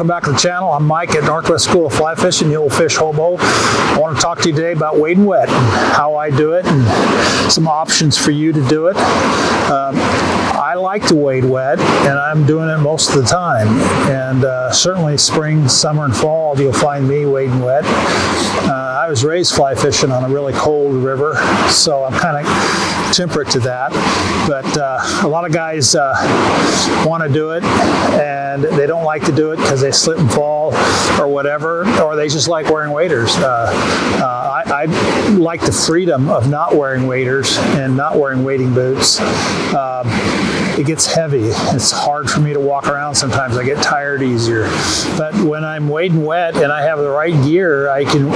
welcome back to the channel. I'm Mike at Northwest School of Fly Fishing, the old fish hobo. I want to talk to you today about wading wet, and how I do it, and some options for you to do it. I like to wade wet, and I'm doing it most of the time. And certainly spring, summer, and fall, you'll find me wading wet. I was raised fly fishing on a really cold river, so I'm kind of temperate to that. But a lot of guys want to do it, and they don't like to do it because they slip and fall or whatever, or they just like wearing waders. I like the freedom of not wearing waders and not wearing wading boots. It gets heavy. It's hard for me to walk around sometimes. I get tired easier. But when I'm wading wet and I have the right gear, I can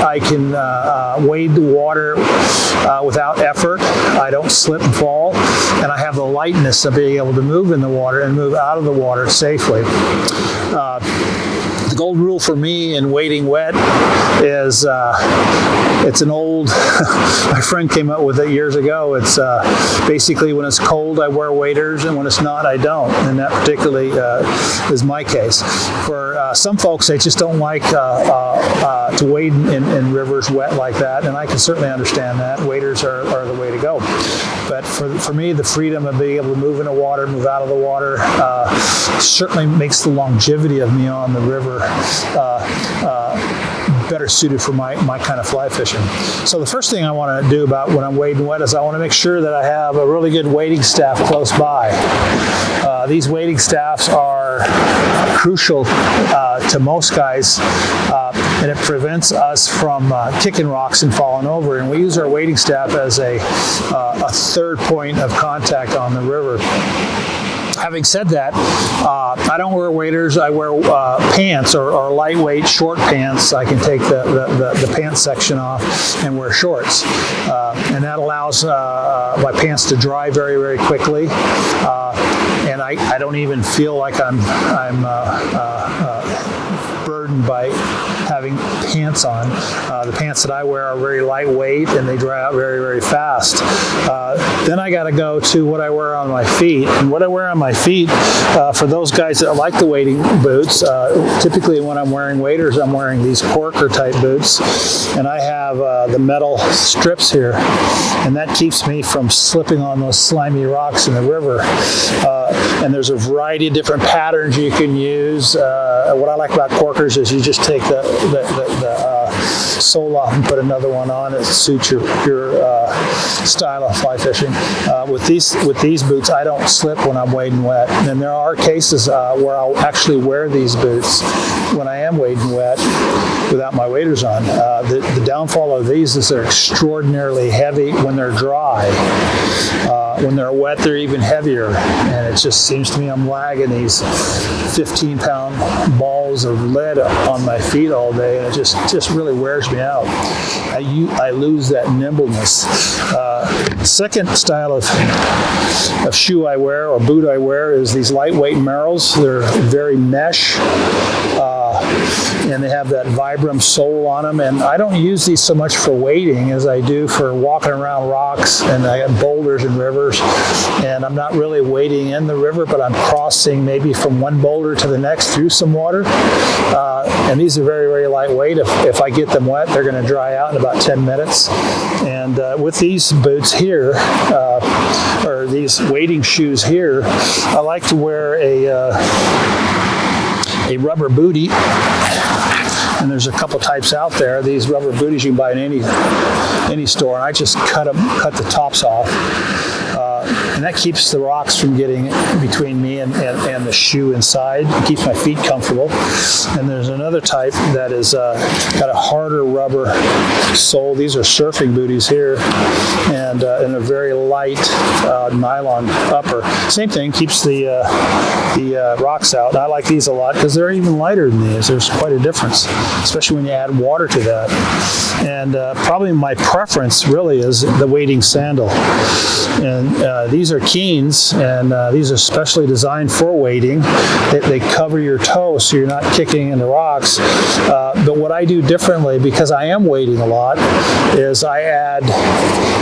wade the water without effort. I don't slip and fall, and I have the lightness of being able to move in the water and move out of the water safely. The gold rule for me in wading wet is, it's an old, my friend came up with it years ago. It's basically when it's cold, I wear waders, and when it's not, I don't. And that particularly is my case. For some folks, they just don't like to wade in rivers wet like that, and I can certainly understand that. Waders are the way to go. But for me, the freedom of being able to move in the water, move out of the water, certainly makes the longevity of me on the river better suited for my kind of fly fishing. So the first thing I want to do about when I'm wading wet is I want to make sure that I have a really good wading staff close by. These wading staffs are crucial to most guys, and it prevents us from kicking rocks and falling over. And we use our wading staff as a third point of contact on the river. Having said that, I don't wear waders. I wear pants or lightweight short pants. I can take the pants section off and wear shorts, and that allows my pants to dry very, very quickly. And I don't even feel like I'm burdened by having pants on. The pants that I wear are very lightweight, and they dry out very, very fast. Then I got to go to what I wear on my feet. And what I wear on my feet, for those guys that like the wading boots, typically when I'm wearing waders, I'm wearing these corker type boots, and I have the metal strips here, and that keeps me from slipping on those slimy rocks in the river. And there's a variety of different patterns you can use. What I like about corkers is you just take the sole off and put another one on. It suits your style of fly fishing. With these boots, I don't slip when I'm wading wet. And there are cases where I'll actually wear these boots when I am wading wet without my waders on. The downfall of these is they're extraordinarily heavy when they're dry. When they're wet, they're even heavier, and it just seems to me I'm lagging these 15-pound balls of lead on my feet all day, and it just really wears me out. I lose that nimbleness. Second style of shoe I wear, or boot I wear, is these lightweight Merrells. They're very mesh. And they have that Vibram sole on them, and I don't use these so much for wading as I do for walking around rocks, and I got boulders and rivers, and I'm not really wading in the river, but I'm crossing maybe from one boulder to the next through some water, and these are very, very lightweight. If I get them wet, they're going to dry out in about 10 minutes, and with these boots here, or these wading shoes here, I like to wear a rubber bootie, and there's a couple types out there. These rubber booties you can buy in any store, and I just cut the tops off, and that keeps the rocks from getting between me and the shoe inside. It keeps my feet comfortable. And there's another type that is got a harder rubber sole. These are surfing booties here, and a very light nylon upper. Same thing, keeps the rocks out. And I like these a lot because they're even lighter than these. There's quite a difference, especially when you add water to that. And probably my preference really is the wading sandal. And these are Keens, and these are specially designed for wading. They cover your toes so you're not kicking into rocks. But what I do differently, because I am wading a lot, is I add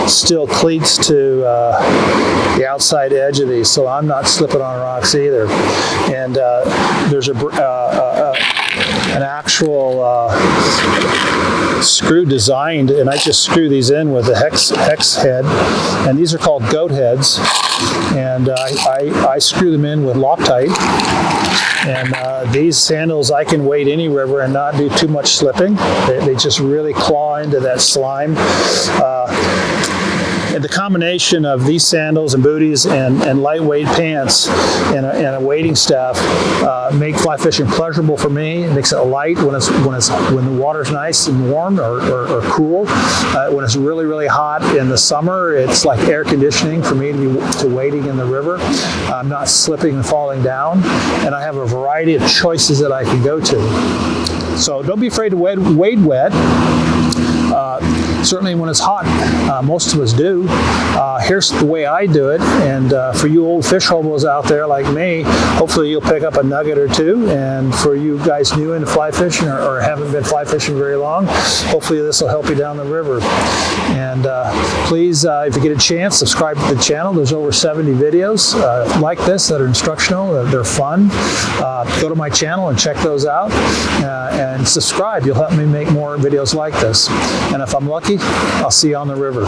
steel cleats to the outside edge of these, so I'm not slipping on rocks either. And there's an actual screw designed, and I just screw these in with a hex head, and these are called goat heads, and I screw them in with Loctite. And these sandals, I can wade any river and not do too much slipping. They just really claw into that slime. And the combination of these sandals and booties and lightweight pants and a wading staff make fly fishing pleasurable for me. It makes it light when the water's nice and warm or cool. When it's really, really hot in the summer, it's like air conditioning for me to wading in the river. I'm not slipping and falling down, and I have a variety of choices that I can go to. So don't be afraid to wade wet. Certainly when it's hot, most of us do. Here's the way I do it, and for you old fish hobos out there like me, hopefully you'll pick up a nugget or two, and for you guys new into fly fishing or haven't been fly fishing very long, hopefully this will help you down the river. And please, if you get a chance, subscribe to the channel. There's over 70 videos like this that are instructional, they're fun. Go to my channel and check those out, and subscribe. You'll help me make more videos like this. And if I'm lucky, I'll see you on the river.